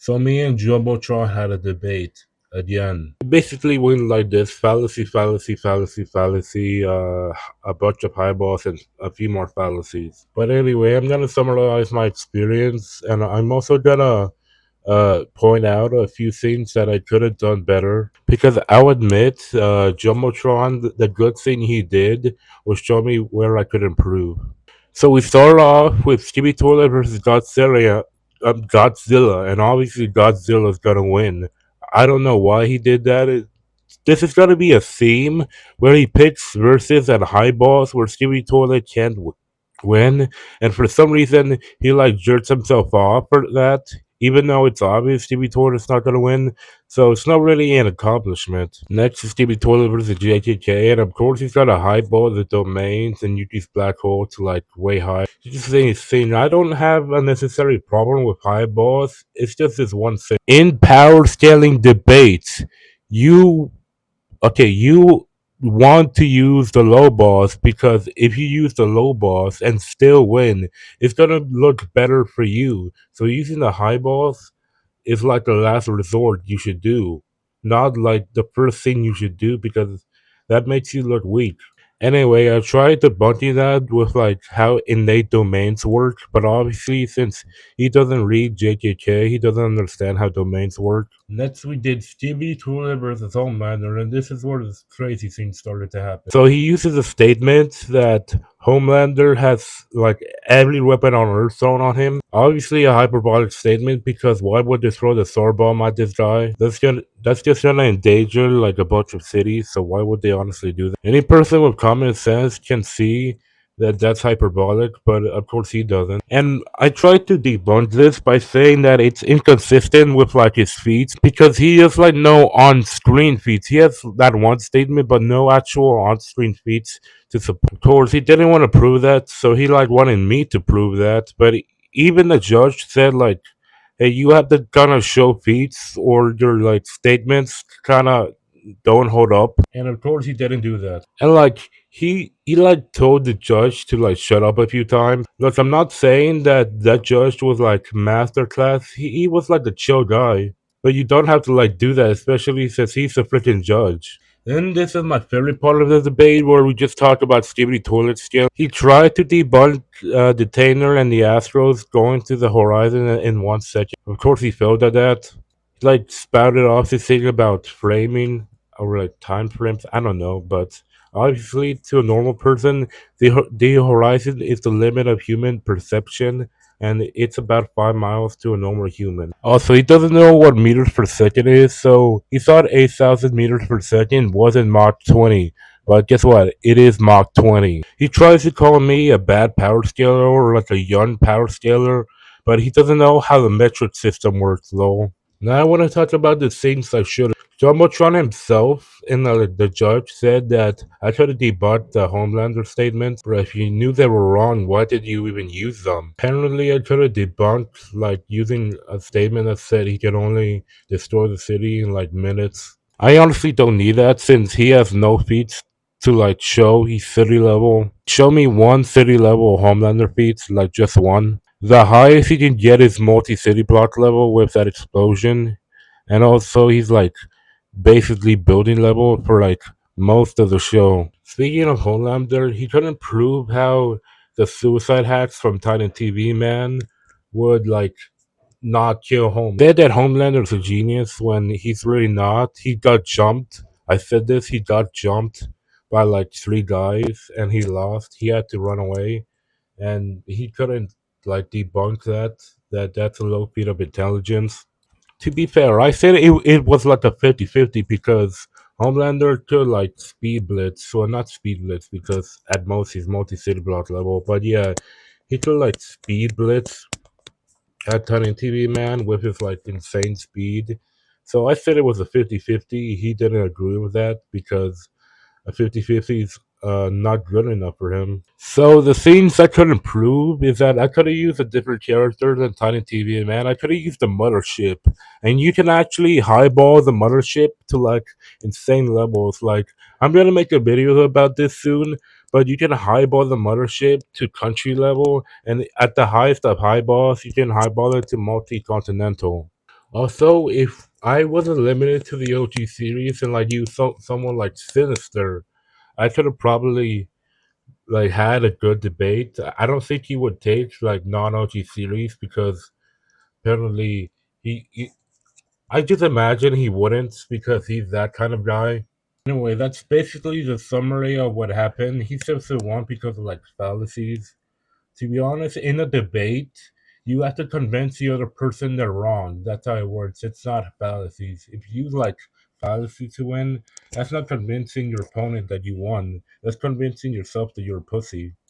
So me and Jumbotron had a debate again. It basically went like this: fallacy, fallacy, fallacy, fallacy, a bunch of highballs and a few more fallacies. But anyway, I'm gonna summarize my experience, and I'm also gonna point out a few things that I could have done better. Because I'll admit, Jumbotron, the good thing he did was show me where I could improve. So we start off with Stevie Toilet versus Godzilla, and obviously Godzilla's gonna win. I don't know why he did that. This is gonna be a theme where he picks versus at high balls where Stevie Toilet can't win, and for some reason he like jerks himself off for that, even though it's obvious Stevie Toilet's not gonna win. So it's not really an accomplishment. Next is Stevie Toilet versus JJK, and of course he's got a high ball the domains and Yuki's black hole to like way high. Just saying, I don't have a necessary problem with high balls. It's just this one thing. In power scaling debates, you you want to use the low balls because if you use the low balls and still win, it's gonna look better for you. So using the high balls is like the last resort you should do, not like the first thing you should do because that makes you look weak. Anyway, I tried debunking that with like how innate domains work, but obviously since he doesn't read JKK, he doesn't understand how domains work. Next, we did Stevie Toilet versus Homelander, and this is where the crazy thing started to happen. So he uses a statement that Homelander has like every weapon on Earth thrown on him. Obviously, a hyperbolic statement because why would they throw the Thor bomb at this guy? That's just gonna endanger like a bunch of cities. So why would they honestly do that? Any person with common sense can see that that's hyperbolic, but of course he doesn't. And I tried to debunk this by saying that it's inconsistent with like his feats because he has like no on-screen feats. He has that one statement, but no actual on-screen feats to support. Of course, he didn't want to prove that, so he like wanted me to prove that. But even the judge said like, "Hey, you have to kind of show feats, or your like statements kind of don't hold up." And of course, he didn't do that. And like he like told the judge to like shut up a few times. Look, I'm not saying that that judge was like masterclass. He was like a chill guy, but you don't have to like do that, especially since he's a freaking judge. Then this is my favorite part of the debate where we just talk about Stevie Toilet Scale. He tried to debunk the Tainer and the Astros going to the horizon in 1 second. Of course, he failed at that. He like spouted off this thing about framing or like time frames. I don't know, but obviously, to a normal person, the horizon is the limit of human perception, and it's about 5 miles to a normal human. Also, he doesn't know what meters per second is, so he thought 8,000 meters per second wasn't Mach 20. But guess what? It is Mach 20. He tries to call me a bad power scaler or like a young power scaler, but he doesn't know how the metric system works, lol. Now I want to talk about the things I should. Jumbotron himself and the judge said that I tried to debunk the Homelander statements, but if you knew they were wrong, why did you even use them? Apparently, I tried to debunk like using a statement that said he can only destroy the city in like minutes. I honestly don't need that since he has no feats to like show he's city level. Show me one city level Homelander feats, like just one. The highest he can get is multi-city block level with that explosion, and also he's like basically building level for like most of the show. Speaking of Homelander, he couldn't prove how the suicide hacks from Titan TV Man would like not kill Home. Said that Homelander's a genius when he's really not. He got jumped. I said this, he got jumped by like three guys and he lost. He had to run away and he couldn't like debunk that that's a low feat of intelligence. To be fair, I said it was like a 50-50 because Homelander could like speed blitz, well not speed blitz because at most he's multi-city block level, but yeah, he could like speed blitz at Turning TV Man with his like insane speed. So I said it was a 50-50. He didn't agree with that because a 50-50 is not good enough for him. So the things I could improve is that I could have used a different character than Tiny TV Man. I could have used the mothership, and you can actually highball the mothership to like insane levels. Like I'm gonna make a video about this soon, but you can highball the mothership to country level, and at the highest of highballs, you can highball it to multi-continental. Also, if I wasn't limited to the OG series and like you someone like Sinister, I could have probably like had a good debate. I don't think he would take like non OG series because apparently he I just imagine he wouldn't because he's that kind of guy. Anyway, that's basically the summary of what happened. He simply won because of like fallacies. To be honest, in a debate, you have to convince the other person they're wrong. That's how it works. It's not fallacies. If you use like fallacy to win, that's not convincing your opponent that you won. That's convincing yourself that you're a pussy.